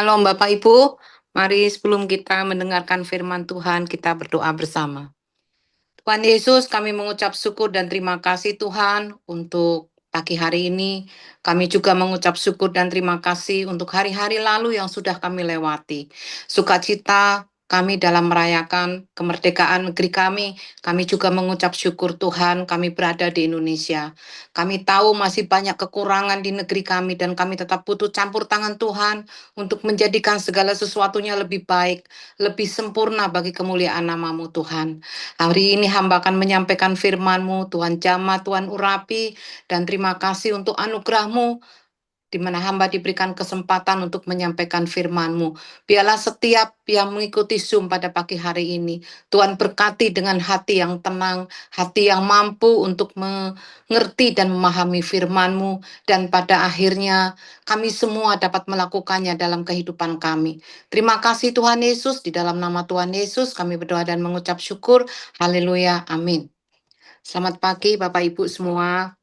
Shalom Bapak Ibu, mari sebelum kita mendengarkan firman Tuhan, kita berdoa bersama. Tuhan Yesus, kami mengucap syukur dan terima kasih Tuhan untuk pagi hari ini. Kami juga mengucap syukur dan terima kasih untuk hari-hari lalu yang sudah kami lewati. Sukacita kami dalam merayakan kemerdekaan negeri kami. Kami juga mengucap syukur Tuhan kami berada di Indonesia. Kami tahu masih banyak kekurangan di negeri kami dan kami tetap butuh campur tangan Tuhan untuk menjadikan segala sesuatunya lebih baik, lebih sempurna bagi kemuliaan nama-Mu Tuhan. Hari ini hamba akan menyampaikan firman-Mu, Tuhan jamah, Tuhan urapi, dan terima kasih untuk anugerah-Mu, di mana hamba diberikan kesempatan untuk menyampaikan firman-Mu. Biarlah setiap yang mengikuti Zoom pada pagi hari ini, Tuhan berkati dengan hati yang tenang, hati yang mampu untuk mengerti dan memahami firman-Mu, dan pada akhirnya kami semua dapat melakukannya dalam kehidupan kami. Terima kasih Tuhan Yesus, di dalam nama Tuhan Yesus kami berdoa dan mengucap syukur. Haleluya, amin. Selamat pagi Bapak Ibu semua.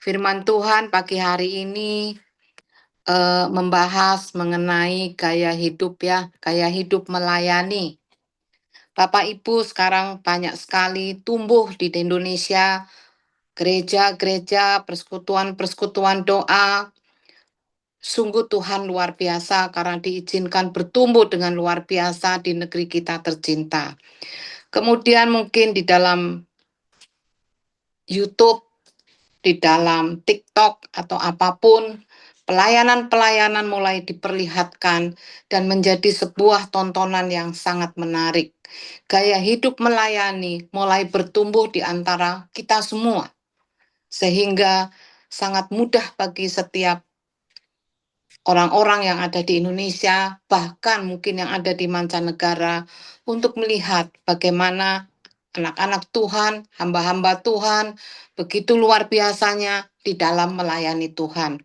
Firman Tuhan pagi hari ini membahas mengenai gaya hidup ya, gaya hidup melayani. Bapak Ibu sekarang banyak sekali tumbuh di Indonesia, gereja-gereja, persekutuan-persekutuan doa. Sungguh Tuhan luar biasa karena diizinkan bertumbuh dengan luar biasa di negeri kita tercinta. Kemudian mungkin di dalam YouTube, di dalam TikTok atau apapun, pelayanan-pelayanan mulai diperlihatkan dan menjadi sebuah tontonan yang sangat menarik. Gaya hidup melayani mulai bertumbuh di antara kita semua, sehingga sangat mudah bagi setiap orang-orang yang ada di Indonesia, bahkan mungkin yang ada di mancanegara, untuk melihat bagaimana anak-anak Tuhan, hamba-hamba Tuhan, begitu luar biasanya di dalam melayani Tuhan.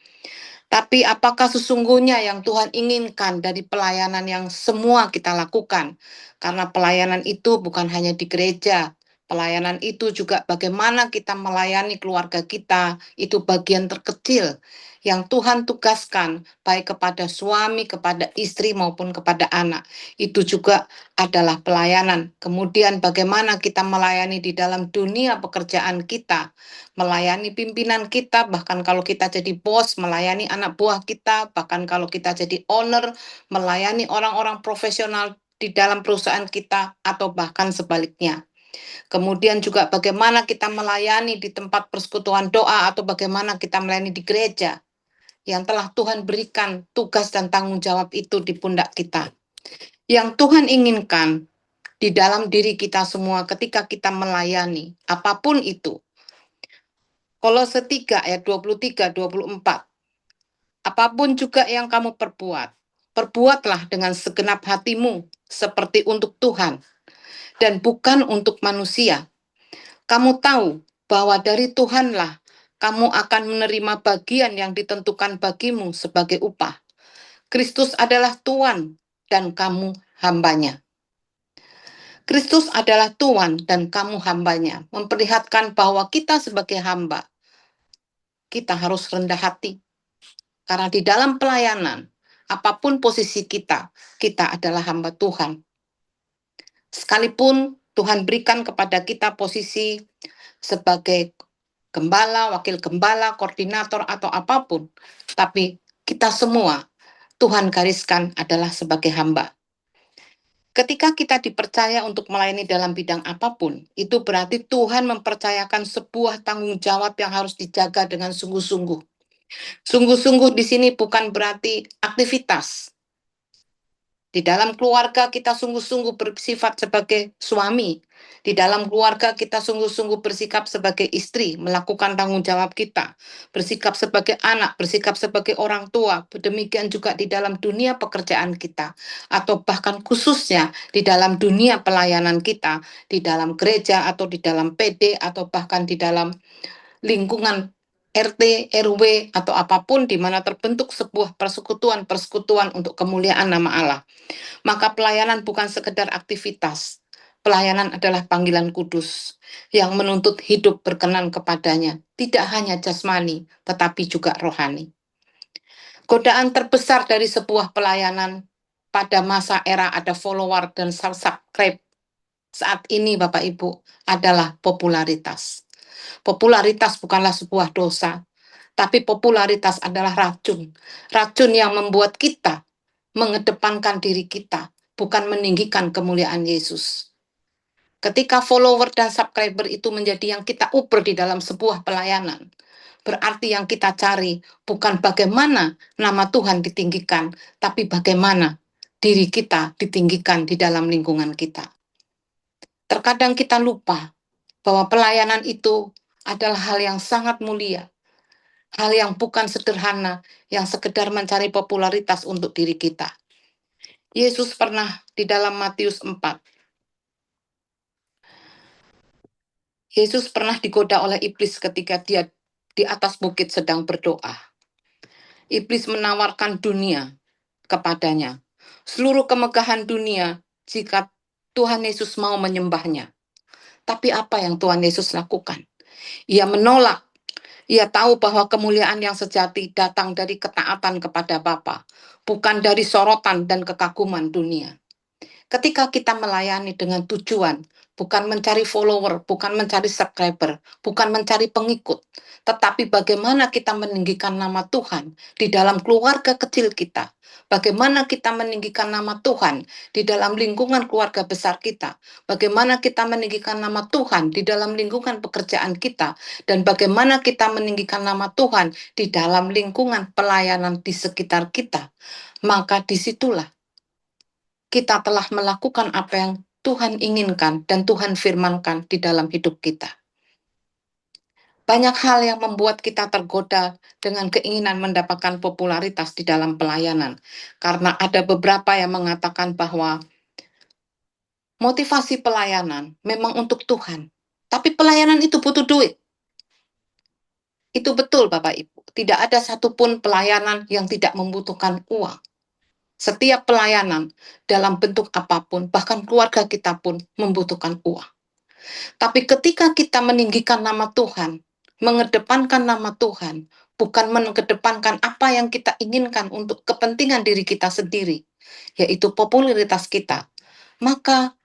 Tapi apakah sesungguhnya yang Tuhan inginkan dari pelayanan yang semua kita lakukan? Karena pelayanan itu bukan hanya di gereja, pelayanan itu juga bagaimana kita melayani keluarga kita, itu bagian terkecil yang Tuhan tugaskan, baik kepada suami, kepada istri, maupun kepada anak. Itu juga adalah pelayanan. Kemudian bagaimana kita melayani di dalam dunia pekerjaan kita, melayani pimpinan kita, bahkan kalau kita jadi bos, melayani anak buah kita, bahkan kalau kita jadi owner, melayani orang-orang profesional di dalam perusahaan kita, atau bahkan sebaliknya. Kemudian juga bagaimana kita melayani di tempat persekutuan doa, atau bagaimana kita melayani di gereja, yang telah Tuhan berikan tugas dan tanggung jawab itu di pundak kita. Yang Tuhan inginkan di dalam diri kita semua ketika kita melayani, apapun itu. Kolose 3 ayat 23-24. Apapun juga yang kamu perbuat, perbuatlah dengan segenap hatimu seperti untuk Tuhan dan bukan untuk manusia. Kamu tahu bahwa dari Tuhanlah kamu akan menerima bagian yang ditentukan bagimu sebagai upah. Kristus adalah Tuhan dan kamu hambanya. Kristus adalah Tuhan dan kamu hambanya. Memperlihatkan bahwa kita sebagai hamba, kita harus rendah hati. Karena di dalam pelayanan, apapun posisi kita, kita adalah hamba Tuhan. Sekalipun Tuhan berikan kepada kita posisi sebagai gembala, wakil gembala, koordinator, atau apapun, tapi kita semua Tuhan gariskan adalah sebagai hamba. Ketika kita dipercaya untuk melayani dalam bidang apapun, itu berarti Tuhan mempercayakan sebuah tanggung jawab yang harus dijaga dengan sungguh-sungguh. Sungguh-sungguh di sini bukan berarti aktivitas. Di dalam keluarga kita sungguh-sungguh bersifat sebagai suami. Di dalam keluarga kita sungguh-sungguh bersikap sebagai istri, melakukan tanggung jawab kita. Bersikap sebagai anak, bersikap sebagai orang tua. Demikian juga di dalam dunia pekerjaan kita. Atau bahkan khususnya di dalam dunia pelayanan kita. Di dalam gereja atau di dalam PD atau bahkan di dalam lingkungan RT, RW, atau apapun di mana terbentuk sebuah persekutuan-persekutuan untuk kemuliaan nama Allah. Maka pelayanan bukan sekedar aktivitas. Pelayanan adalah panggilan kudus yang menuntut hidup berkenan kepadanya. Tidak hanya jasmani, tetapi juga rohani. Godaan terbesar dari sebuah pelayanan pada masa era ada follower dan subscribe saat ini, Bapak Ibu, adalah popularitas. Popularitas bukanlah sebuah dosa, tapi popularitas adalah racun. Racun yang membuat kita mengedepankan diri kita, bukan meninggikan kemuliaan Yesus. Ketika follower dan subscriber itu menjadi yang kita uber di dalam sebuah pelayanan, berarti yang kita cari bukan bagaimana nama Tuhan ditinggikan, tapi bagaimana diri kita ditinggikan di dalam lingkungan kita. Terkadang kita lupa bahwa pelayanan itu adalah hal yang sangat mulia, hal yang bukan sederhana, yang sekedar mencari popularitas untuk diri kita. Yesus pernah di dalam Matius 4, Yesus pernah digoda oleh iblis ketika dia di atas bukit sedang berdoa. Iblis menawarkan dunia kepadanya, seluruh kemegahan dunia jika Tuhan Yesus mau menyembahnya. Tapi apa yang Tuhan Yesus lakukan? Ia menolak. Ia tahu bahwa kemuliaan yang sejati datang dari ketaatan kepada Bapa, bukan dari sorotan dan kekaguman dunia. Ketika kita melayani dengan tujuan, bukan mencari follower, bukan mencari subscriber, bukan mencari pengikut, tetapi bagaimana kita meninggikan nama Tuhan di dalam keluarga kecil kita, bagaimana kita meninggikan nama Tuhan di dalam lingkungan keluarga besar kita, bagaimana kita meninggikan nama Tuhan di dalam lingkungan pekerjaan kita, dan bagaimana kita meninggikan nama Tuhan di dalam lingkungan pelayanan di sekitar kita, maka disitulah kita telah melakukan apa yang Tuhan inginkan dan Tuhan firmankan di dalam hidup kita. Banyak hal yang membuat kita tergoda dengan keinginan mendapatkan popularitas di dalam pelayanan. Karena ada beberapa yang mengatakan bahwa motivasi pelayanan memang untuk Tuhan. Tapi pelayanan itu butuh duit. Itu betul Bapak Ibu. Tidak ada satupun pelayanan yang tidak membutuhkan uang. Setiap pelayanan dalam bentuk apapun, bahkan keluarga kita pun membutuhkan uang. Tapi ketika kita meninggikan nama Tuhan, mengedepankan nama Tuhan, bukan mengedepankan apa yang kita inginkan untuk kepentingan diri kita sendiri, yaitu popularitas kita, maka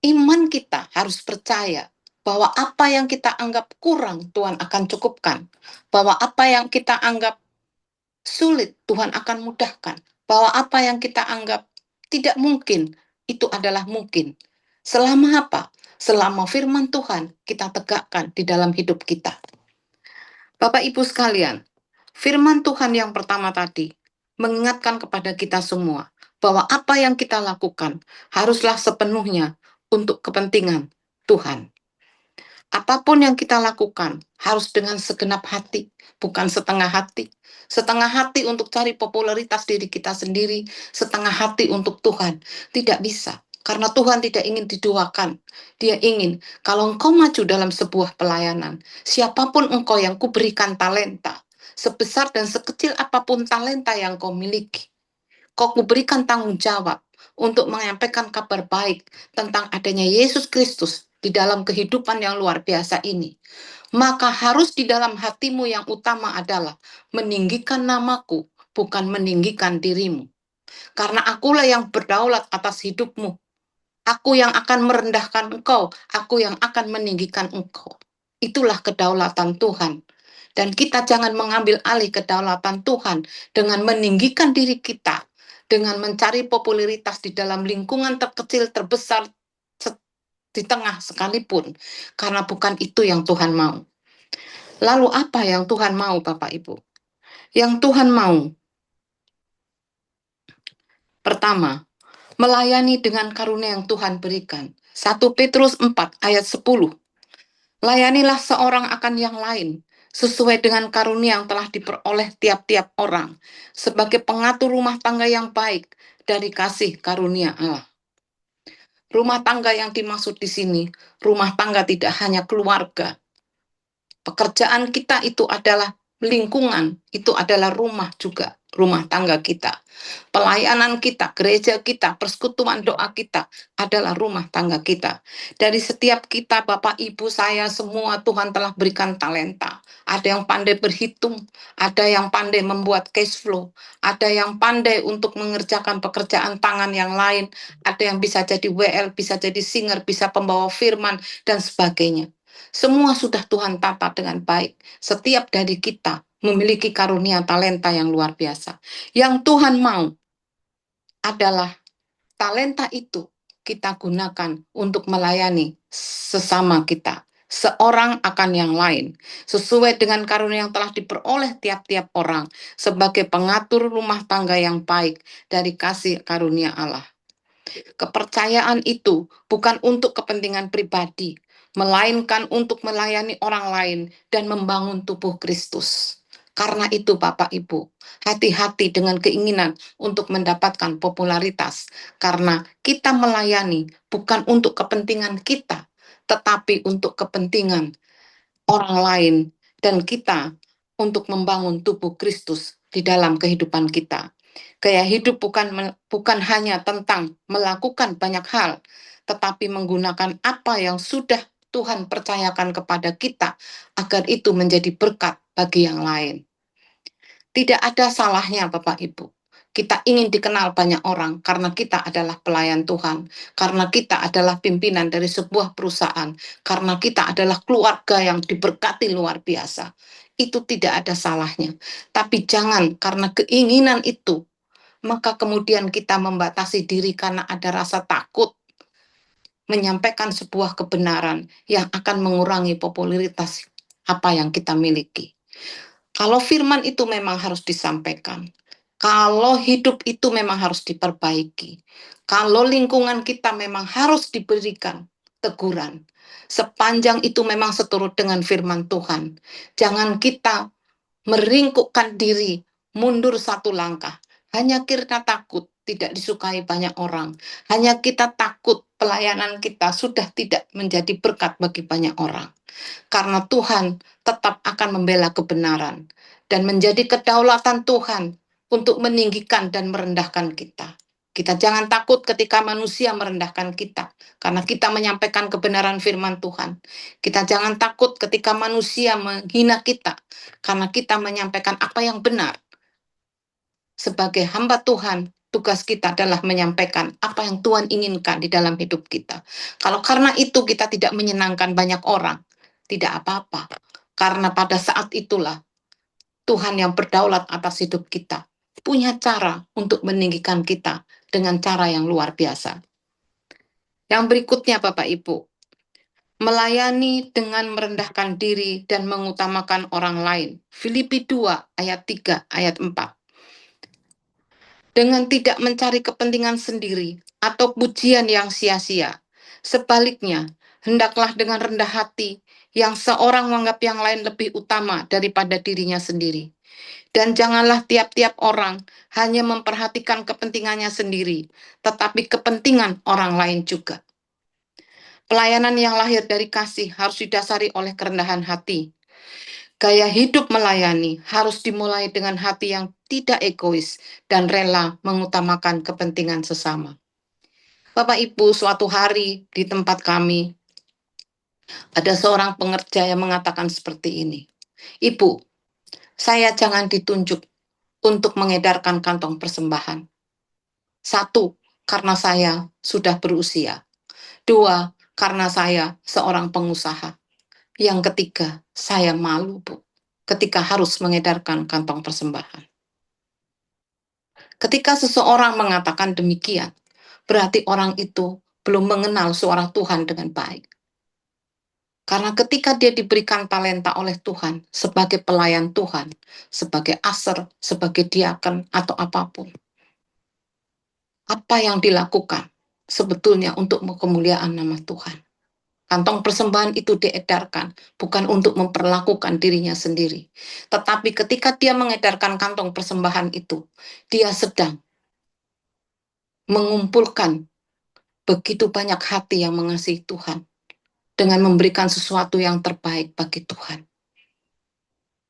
iman kita harus percaya bahwa apa yang kita anggap kurang, Tuhan akan cukupkan. Bahwa apa yang kita anggap sulit, Tuhan akan mudahkan. Bahwa apa yang kita anggap tidak mungkin, itu adalah mungkin. Selama apa? Selama firman Tuhan kita tegakkan di dalam hidup kita. Bapak Ibu sekalian, firman Tuhan yang pertama tadi mengingatkan kepada kita semua bahwa apa yang kita lakukan haruslah sepenuhnya untuk kepentingan Tuhan. Apapun yang kita lakukan harus dengan segenap hati, bukan setengah hati. Setengah hati untuk cari popularitas diri kita sendiri, setengah hati untuk Tuhan. Tidak bisa, karena Tuhan tidak ingin diduakan. Dia ingin, kalau engkau maju dalam sebuah pelayanan, siapapun engkau yang kuberikan talenta, sebesar dan sekecil apapun talenta yang kau miliki, kau kuberikan tanggung jawab untuk menyampaikan kabar baik tentang adanya Yesus Kristus di dalam kehidupan yang luar biasa ini. Maka harus di dalam hatimu yang utama adalah meninggikan namaku, bukan meninggikan dirimu. Karena akulah yang berdaulat atas hidupmu. Aku yang akan merendahkan engkau, aku yang akan meninggikan engkau. Itulah kedaulatan Tuhan. Dan kita jangan mengambil alih kedaulatan Tuhan dengan meninggikan diri kita, dengan mencari popularitas di dalam lingkungan terkecil, terbesar, di tengah sekalipun. Karena bukan itu yang Tuhan mau. Lalu apa yang Tuhan mau, Bapak Ibu? Yang Tuhan mau, pertama, melayani dengan karunia yang Tuhan berikan. 1 Petrus 4 ayat 10. Layanilah seorang akan yang lain, sesuai dengan karunia yang telah diperoleh tiap-tiap orang, sebagai pengatur rumah tangga yang baik dari kasih karunia Allah. Rumah tangga yang dimaksud di sini, rumah tangga tidak hanya keluarga. Pekerjaan kita itu adalah lingkungan itu adalah rumah juga, rumah tangga kita. Pelayanan kita, gereja kita, persekutuan doa kita adalah rumah tangga kita. Dari setiap kita, Bapak, Ibu, saya semua Tuhan telah berikan talenta. Ada yang pandai berhitung, ada yang pandai membuat cash flow, ada yang pandai untuk mengerjakan pekerjaan tangan yang lain, ada yang bisa jadi WL, bisa jadi singer, bisa pembawa firman, dan sebagainya. Semua sudah Tuhan tata dengan baik. Setiap dari kita memiliki karunia talenta yang luar biasa. Yang Tuhan mau adalah talenta itu kita gunakan untuk melayani sesama kita. Seorang akan yang lain, sesuai dengan karunia yang telah diperoleh tiap-tiap orang, sebagai pengatur rumah tangga yang baik dari kasih karunia Allah. Kepercayaan itu bukan untuk kepentingan pribadi, melainkan untuk melayani orang lain dan membangun tubuh Kristus. Karena itu, Bapak Ibu, hati-hati dengan keinginan untuk mendapatkan popularitas, karena kita melayani bukan untuk kepentingan kita, tetapi untuk kepentingan orang lain, dan kita untuk membangun tubuh Kristus di dalam kehidupan kita. Gaya hidup bukan hanya tentang melakukan banyak hal, tetapi menggunakan apa yang sudah Tuhan percayakan kepada kita agar itu menjadi berkat bagi yang lain. Tidak ada salahnya, Bapak Ibu. Kita ingin dikenal banyak orang karena kita adalah pelayan Tuhan, karena kita adalah pimpinan dari sebuah perusahaan, karena kita adalah keluarga yang diberkati luar biasa. Itu tidak ada salahnya. Tapi jangan karena keinginan itu, maka kemudian kita membatasi diri karena ada rasa takut menyampaikan sebuah kebenaran yang akan mengurangi popularitas apa yang kita miliki. Kalau firman itu memang harus disampaikan, kalau hidup itu memang harus diperbaiki, kalau lingkungan kita memang harus diberikan teguran, sepanjang itu memang seturut dengan firman Tuhan. Jangan kita meringkukkan diri, mundur satu langkah, hanya karena takut tidak disukai banyak orang, hanya kita takut pelayanan kita sudah tidak menjadi berkat bagi banyak orang. Karena Tuhan tetap akan membela kebenaran dan menjadi kedaulatan Tuhan untuk meninggikan dan merendahkan kita. Kita jangan takut ketika manusia merendahkan kita, karena kita menyampaikan kebenaran firman Tuhan. Kita jangan takut ketika manusia menghina kita, karena kita menyampaikan apa yang benar. Sebagai hamba Tuhan, tugas kita adalah menyampaikan apa yang Tuhan inginkan di dalam hidup kita. Kalau karena itu kita tidak menyenangkan banyak orang, tidak apa-apa. Karena pada saat itulah Tuhan yang berdaulat atas hidup kita, punya cara untuk meninggikan kita dengan cara yang luar biasa. Yang berikutnya, Bapak Ibu, melayani dengan merendahkan diri dan mengutamakan orang lain. Filipi 2 ayat 3 ayat 4. Dengan tidak mencari kepentingan sendiri atau pujian yang sia-sia. Sebaliknya, hendaklah dengan rendah hati yang seorang menganggap yang lain lebih utama daripada dirinya sendiri. Dan janganlah tiap-tiap orang hanya memperhatikan kepentingannya sendiri, tetapi kepentingan orang lain juga. Pelayanan yang lahir dari kasih harus didasari oleh kerendahan hati. Gaya hidup melayani harus dimulai dengan hati yang tidak egois dan rela mengutamakan kepentingan sesama. Bapak Ibu, suatu hari di tempat kami, ada seorang pengerja yang mengatakan seperti ini. Ibu, saya jangan ditunjuk untuk mengedarkan kantong persembahan. Satu, karena saya sudah berusia. Dua, karena saya seorang pengusaha. Yang ketiga, saya malu, Bu, ketika harus mengedarkan kantong persembahan. Ketika seseorang mengatakan demikian, berarti orang itu belum mengenal suara Tuhan dengan baik. Karena ketika dia diberikan talenta oleh Tuhan sebagai pelayan Tuhan, sebagai aser, sebagai diaken, atau apapun, apa yang dilakukan sebetulnya untuk kemuliaan nama Tuhan. Kantong persembahan itu diedarkan bukan untuk memperlakukan dirinya sendiri. Tetapi ketika dia mengedarkan kantong persembahan itu, dia sedang mengumpulkan begitu banyak hati yang mengasihi Tuhan dengan memberikan sesuatu yang terbaik bagi Tuhan.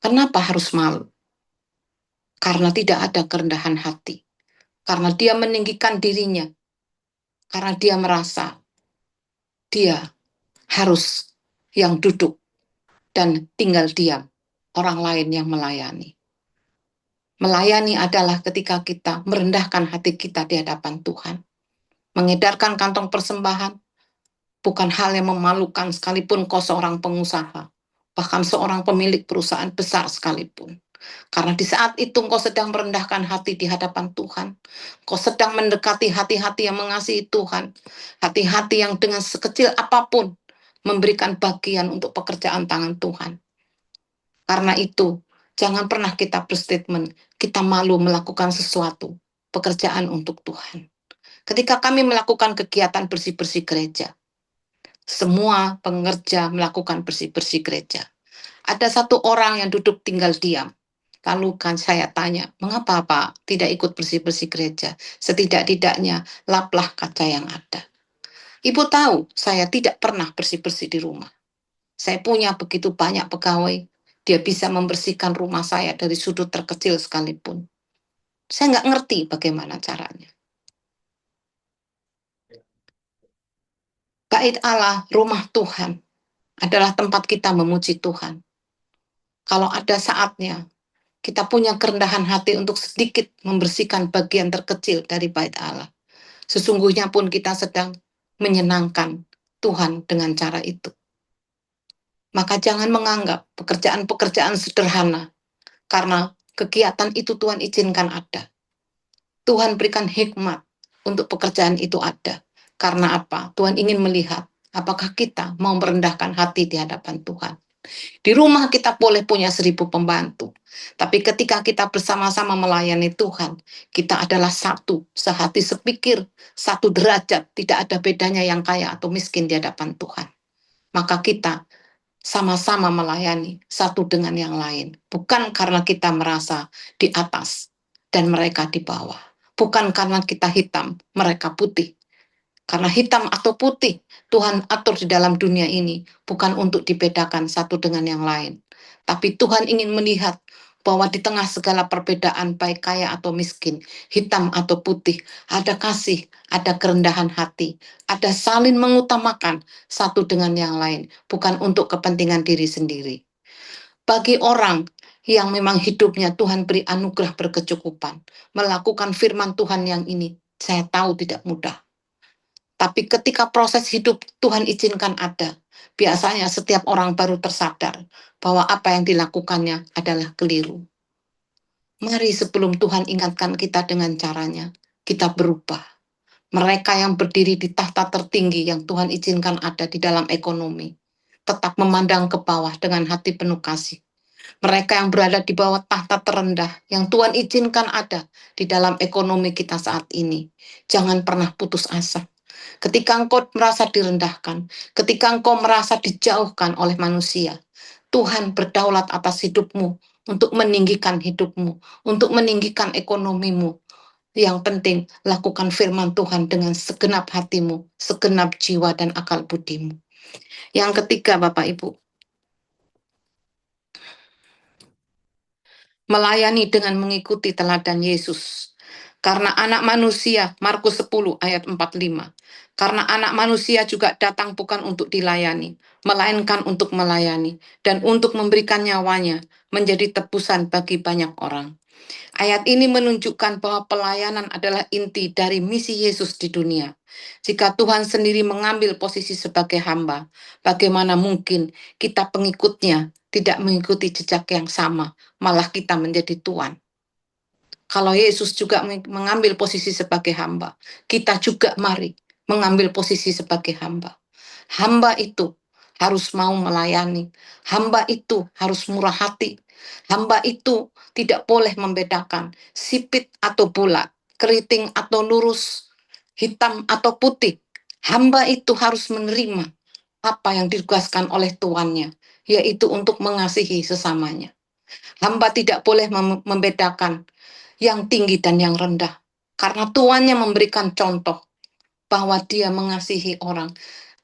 Kenapa harus malu? Karena tidak ada kerendahan hati. Karena dia meninggikan dirinya. Karena dia merasa dia harus yang duduk dan tinggal diam. Orang lain yang melayani. Melayani adalah ketika kita merendahkan hati kita di hadapan Tuhan. Mengedarkan kantong persembahan bukan hal yang memalukan sekalipun kau seorang pengusaha. Bahkan seorang pemilik perusahaan besar sekalipun. Karena di saat itu engkau sedang merendahkan hati di hadapan Tuhan. Engkau sedang mendekati hati-hati yang mengasihi Tuhan. Hati-hati yang dengan sekecil apapun memberikan bagian untuk pekerjaan tangan Tuhan. Karena itu, jangan pernah kita berstatement, kita malu melakukan sesuatu, pekerjaan untuk Tuhan. Ketika kami melakukan kegiatan bersih-bersih gereja, semua pengerja melakukan bersih-bersih gereja. Ada satu orang yang duduk tinggal diam. Lalu kan saya tanya, mengapa Pak tidak ikut bersih-bersih gereja? Setidak-tidaknya laplah kaca yang ada. Ibu tahu, saya tidak pernah bersih-bersih di rumah. Saya punya begitu banyak pegawai, dia bisa membersihkan rumah saya dari sudut terkecil sekalipun. Saya nggak ngerti bagaimana caranya. Bait Allah, rumah Tuhan, adalah tempat kita memuji Tuhan. Kalau ada saatnya, kita punya kerendahan hati untuk sedikit membersihkan bagian terkecil dari bait Allah. Sesungguhnya pun kita sedang menyenangkan Tuhan dengan cara itu. Maka jangan menganggap pekerjaan-pekerjaan sederhana, karena kegiatan itu Tuhan izinkan ada. Tuhan berikan hikmat untuk pekerjaan itu ada. Karena apa? Tuhan ingin melihat apakah kita mau merendahkan hati di hadapan Tuhan. Di rumah kita boleh punya 1000 pembantu. Tapi ketika kita bersama-sama melayani Tuhan, kita adalah satu, sehati sepikir, satu derajat, tidak ada bedanya yang kaya atau miskin di hadapan Tuhan. Maka kita sama-sama melayani satu dengan yang lain. Bukan karena kita merasa di atas dan mereka di bawah. Bukan karena kita hitam, mereka putih. Karena hitam atau putih, Tuhan atur di dalam dunia ini bukan untuk dibedakan satu dengan yang lain. Tapi Tuhan ingin melihat bahwa di tengah segala perbedaan baik kaya atau miskin, hitam atau putih, ada kasih, ada kerendahan hati, ada saling mengutamakan satu dengan yang lain, bukan untuk kepentingan diri sendiri. Bagi orang yang memang hidupnya Tuhan beri anugerah berkecukupan, melakukan firman Tuhan yang ini, saya tahu tidak mudah. Tapi ketika proses hidup Tuhan izinkan ada, biasanya setiap orang baru tersadar bahwa apa yang dilakukannya adalah keliru. Mari sebelum Tuhan ingatkan kita dengan caranya, kita berubah. Mereka yang berdiri di tahta tertinggi yang Tuhan izinkan ada di dalam ekonomi, tetap memandang ke bawah dengan hati penuh kasih. Mereka yang berada di bawah tahta terendah yang Tuhan izinkan ada di dalam ekonomi kita saat ini, jangan pernah putus asa. Ketika engkau merasa direndahkan, ketika engkau merasa dijauhkan oleh manusia, Tuhan berdaulat atas hidupmu untuk meninggikan hidupmu, untuk meninggikan ekonomimu. Yang penting, lakukan firman Tuhan dengan segenap hatimu, segenap jiwa dan akal budimu. Yang ketiga, Bapak Ibu, melayani dengan mengikuti teladan Yesus. Karena anak manusia, Markus 10 ayat 45. Karena anak manusia juga datang bukan untuk dilayani, melainkan untuk melayani, dan untuk memberikan nyawanya menjadi tebusan bagi banyak orang. Ayat ini menunjukkan bahwa pelayanan adalah inti dari misi Yesus di dunia. Jika Tuhan sendiri mengambil posisi sebagai hamba, bagaimana mungkin kita pengikutnya tidak mengikuti jejak yang sama, malah kita menjadi tuan. Kalau Yesus juga mengambil posisi sebagai hamba, kita juga mari mengambil posisi sebagai hamba. Hamba itu harus mau melayani. Hamba itu harus murah hati. Hamba itu tidak boleh membedakan sipit atau bulat, keriting atau lurus, hitam atau putih. Hamba itu harus menerima apa yang ditugaskan oleh tuannya, yaitu untuk mengasihi sesamanya. Hamba tidak boleh membedakan yang tinggi dan yang rendah. Karena tuannya memberikan contoh bahwa dia mengasihi orang.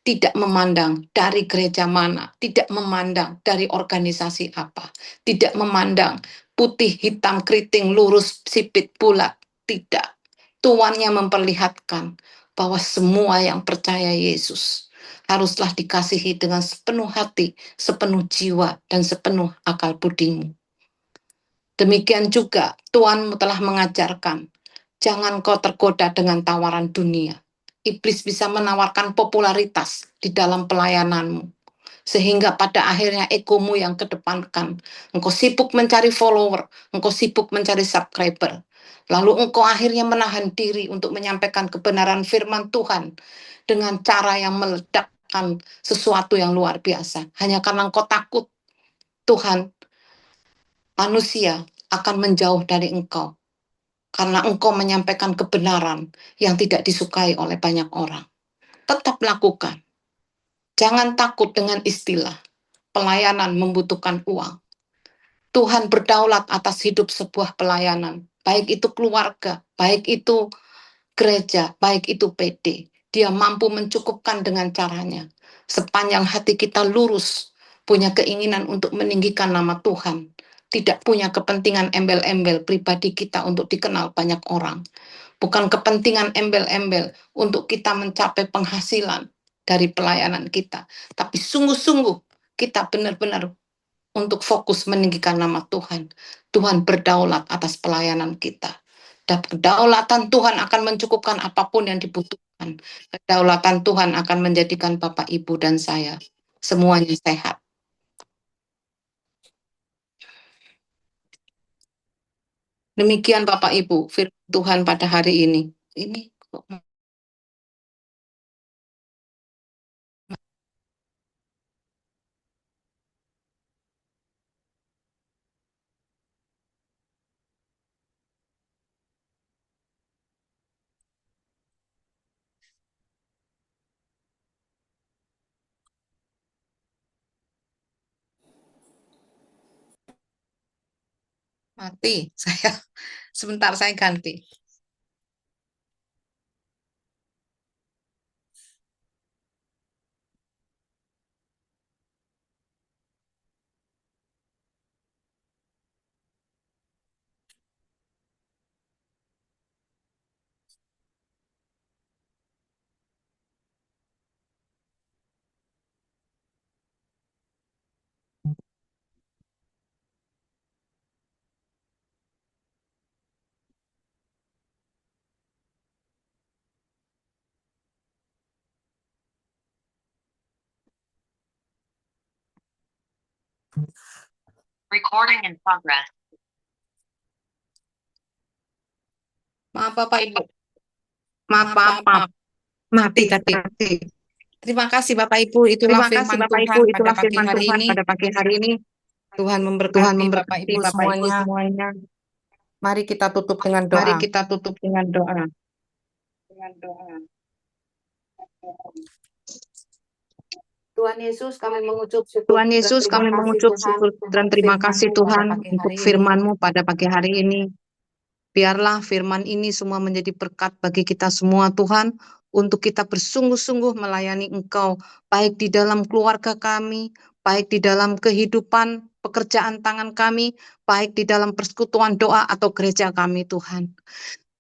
tidak memandang dari gereja mana, tidak memandang dari organisasi apa, tidak memandang putih, hitam, keriting, lurus, sipit, bulat, tidak. Tuhan yang memperlihatkan bahwa semua yang percaya Yesus haruslah dikasihi dengan sepenuh hati, sepenuh jiwa, dan sepenuh akal budimu. Demikian juga Tuhan telah mengajarkan, jangan kau tergoda dengan tawaran dunia. Iblis bisa menawarkan popularitas di dalam pelayananmu, sehingga pada akhirnya egomu yang kedepankan. Engkau sibuk mencari follower, engkau sibuk mencari subscriber. Lalu engkau akhirnya menahan diri untuk menyampaikan kebenaran firman Tuhan dengan cara yang meledakkan sesuatu yang luar biasa. Hanya karena engkau takut Tuhan, manusia akan menjauh dari engkau. Karena engkau menyampaikan kebenaran yang tidak disukai oleh banyak orang. Tetap lakukan. Jangan takut dengan istilah pelayanan membutuhkan uang. Tuhan berdaulat atas hidup sebuah pelayanan, baik itu keluarga, baik itu gereja, baik itu PD. Dia mampu mencukupkan dengan caranya. Sepanjang hati kita lurus, punya keinginan untuk meninggikan nama Tuhan, tidak punya kepentingan embel-embel pribadi kita untuk dikenal banyak orang. Bukan kepentingan embel-embel untuk kita mencapai penghasilan dari pelayanan kita. Tapi sungguh-sungguh kita benar-benar untuk fokus meninggikan nama Tuhan. Tuhan berdaulat atas pelayanan kita. Dan kedaulatan Tuhan akan mencukupkan apapun yang dibutuhkan. Kedaulatan Tuhan akan menjadikan Bapak, Ibu, dan saya semuanya sehat. Demikian Bapak Ibu, firman Tuhan pada hari ini. Ini kok mati. Sebentar saya ganti. Recording in progress. Maaf Bapak Ibu. Maaf. Mati tadi. Terima kasih Bapak Ibu, itulah firman Tuhan pada pagi hari ini. pagi hari ini. Tuhan Tuhan memberkati Bapak memberkati Ibu Bapak Ibu semuanya. semuanya. Mari kita tutup dengan Mari doa. kita tutup dengan doa. Tuhan Yesus, kami mengucap syukur. Tuhan Yesus, kami mengucap syukur dan terima kasih Tuhan untuk firman-Mu pada pagi hari ini. Biarlah firman ini semua menjadi berkat bagi kita semua Tuhan, untuk kita bersungguh-sungguh melayani Engkau, baik di dalam keluarga kami, baik di dalam kehidupan pekerjaan tangan kami, baik di dalam persekutuan doa atau gereja kami Tuhan.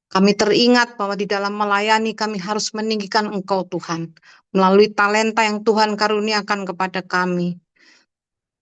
Kami teringat bahwa di dalam melayani kami harus meninggikan Engkau Tuhan, melalui talenta yang Tuhan karuniakan kepada kami.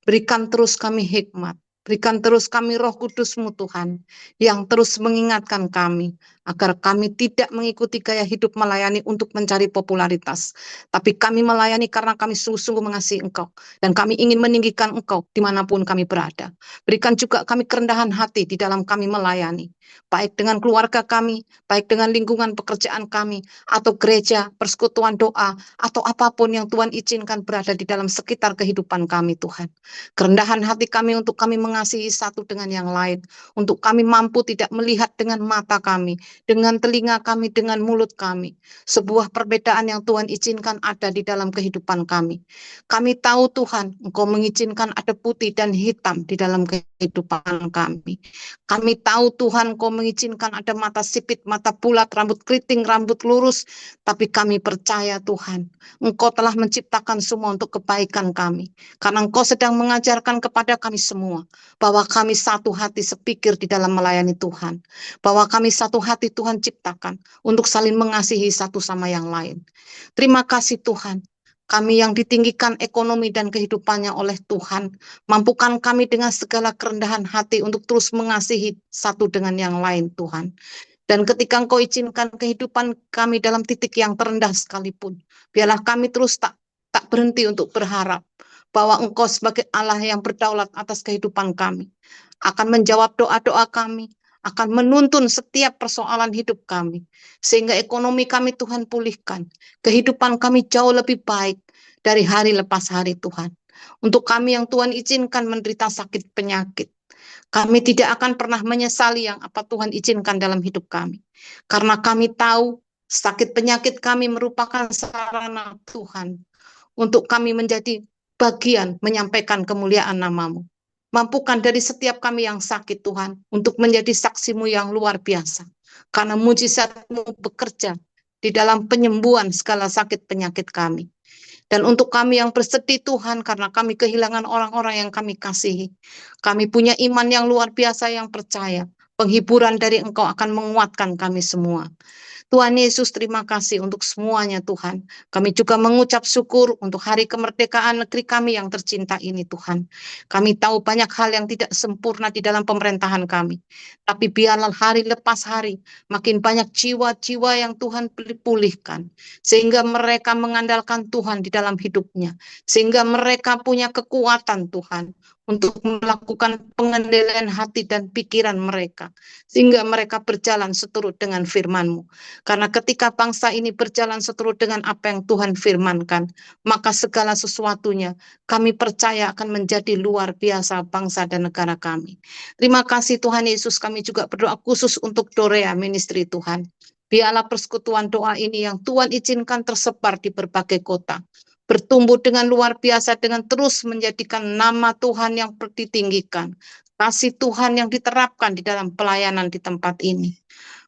Berikan terus kami hikmat, berikan terus kami Roh Kudus-Mu Tuhan, yang terus mengingatkan kami, agar kami tidak mengikuti gaya hidup melayani untuk mencari popularitas. Tapi kami melayani karena kami sungguh-sungguh mengasihi Engkau, dan kami ingin meninggikan Engkau dimanapun kami berada. Berikan juga kami kerendahan hati di dalam kami melayani, baik dengan keluarga kami, baik dengan lingkungan pekerjaan kami, atau gereja, persekutuan doa, atau apapun yang Tuhan izinkan berada di dalam sekitar kehidupan kami Tuhan. Kerendahan hati kami untuk kami mengasihi satu dengan yang lain, untuk kami mampu tidak melihat dengan mata kami, dengan telinga kami, dengan mulut kami. Sebuah perbedaan yang Tuhan izinkan ada di dalam kehidupan kami. Kami tahu Tuhan, Engkau mengizinkan ada putih dan hitam di dalam kehidupan kami. Kami tahu Tuhan, Engkau mengizinkan ada mata sipit, mata bulat, rambut keriting, rambut lurus. Tapi kami percaya Tuhan, Engkau telah menciptakan semua untuk kebaikan kami. Karena Engkau sedang mengajarkan kepada kami semua bahwa kami satu hati sepikir di dalam melayani Tuhan. Bahwa kami satu hati Tuhan ciptakan untuk saling mengasihi satu sama yang lain. Terima kasih Tuhan. Kami yang ditinggikan ekonomi dan kehidupannya oleh Tuhan, mampukan kami dengan segala kerendahan hati untuk terus mengasihi satu dengan yang lain Tuhan. Dan ketika Engkau izinkan kehidupan kami dalam titik yang terendah sekalipun, biarlah kami terus tak berhenti untuk berharap bahwa Engkau sebagai Allah yang berdaulat atas kehidupan kami, akan menjawab doa-doa kami, akan menuntun setiap persoalan hidup kami, sehingga ekonomi kami Tuhan pulihkan, kehidupan kami jauh lebih baik dari hari lepas hari Tuhan. Untuk kami yang Tuhan izinkan menderita sakit penyakit, kami tidak akan pernah menyesali yang apa Tuhan izinkan dalam hidup kami. Karena kami tahu sakit penyakit kami merupakan sarana Tuhan untuk kami menjadi bagian menyampaikan kemuliaan nama-Mu. Mampukan dari setiap kami yang sakit Tuhan untuk menjadi saksi-Mu yang luar biasa. Karena mujizat-Mu bekerja di dalam penyembuhan segala sakit penyakit kami. Dan untuk kami yang bersedih Tuhan karena kami kehilangan orang-orang yang kami kasihi. Kami punya iman yang luar biasa yang percaya. Penghiburan dari Engkau akan menguatkan kami semua. Tuhan Yesus, terima kasih untuk semuanya Tuhan. Kami juga mengucap syukur untuk hari kemerdekaan negeri kami yang tercinta ini Tuhan. Kami tahu banyak hal yang tidak sempurna di dalam pemerintahan kami. Tapi biarlah hari lepas hari makin banyak jiwa-jiwa yang Tuhan pulihkan. Sehingga mereka mengandalkan Tuhan di dalam hidupnya. Sehingga mereka punya kekuatan Tuhan untuk melakukan pengendalian hati dan pikiran mereka. Sehingga mereka berjalan seturut dengan firman-Mu. Karena ketika bangsa ini berjalan seturut dengan apa yang Tuhan firmankan, maka segala sesuatunya kami percaya akan menjadi luar biasa bangsa dan negara kami. Terima kasih Tuhan Yesus, kami juga berdoa khusus untuk Dorea Ministry Tuhan. Biarlah persekutuan doa ini yang Tuhan izinkan tersebar di berbagai kota. Bertumbuh dengan luar biasa dengan terus menjadikan nama Tuhan yang ditinggikan. Kasih Tuhan yang diterapkan di dalam pelayanan di tempat ini.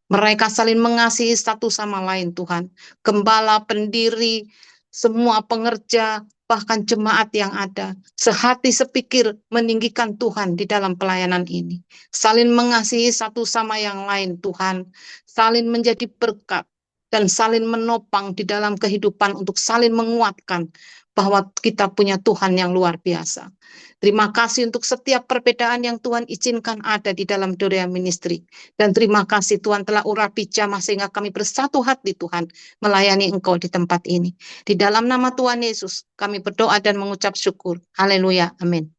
Mereka saling mengasihi satu sama lain Tuhan. Gembala, pendiri, semua pengerja, bahkan jemaat yang ada. Sehati sepikir meninggikan Tuhan di dalam pelayanan ini. Saling mengasihi satu sama yang lain Tuhan. Saling menjadi berkat. Dan saling menopang di dalam kehidupan untuk saling menguatkan bahwa kita punya Tuhan yang luar biasa. Terima kasih untuk setiap perbedaan yang Tuhan izinkan ada di dalam Dorea Ministry. Dan terima kasih Tuhan telah urapi jamah sehingga kami bersatu hati Tuhan melayani Engkau di tempat ini. Di dalam nama Tuhan Yesus kami berdoa dan mengucap syukur. Haleluya. Amin.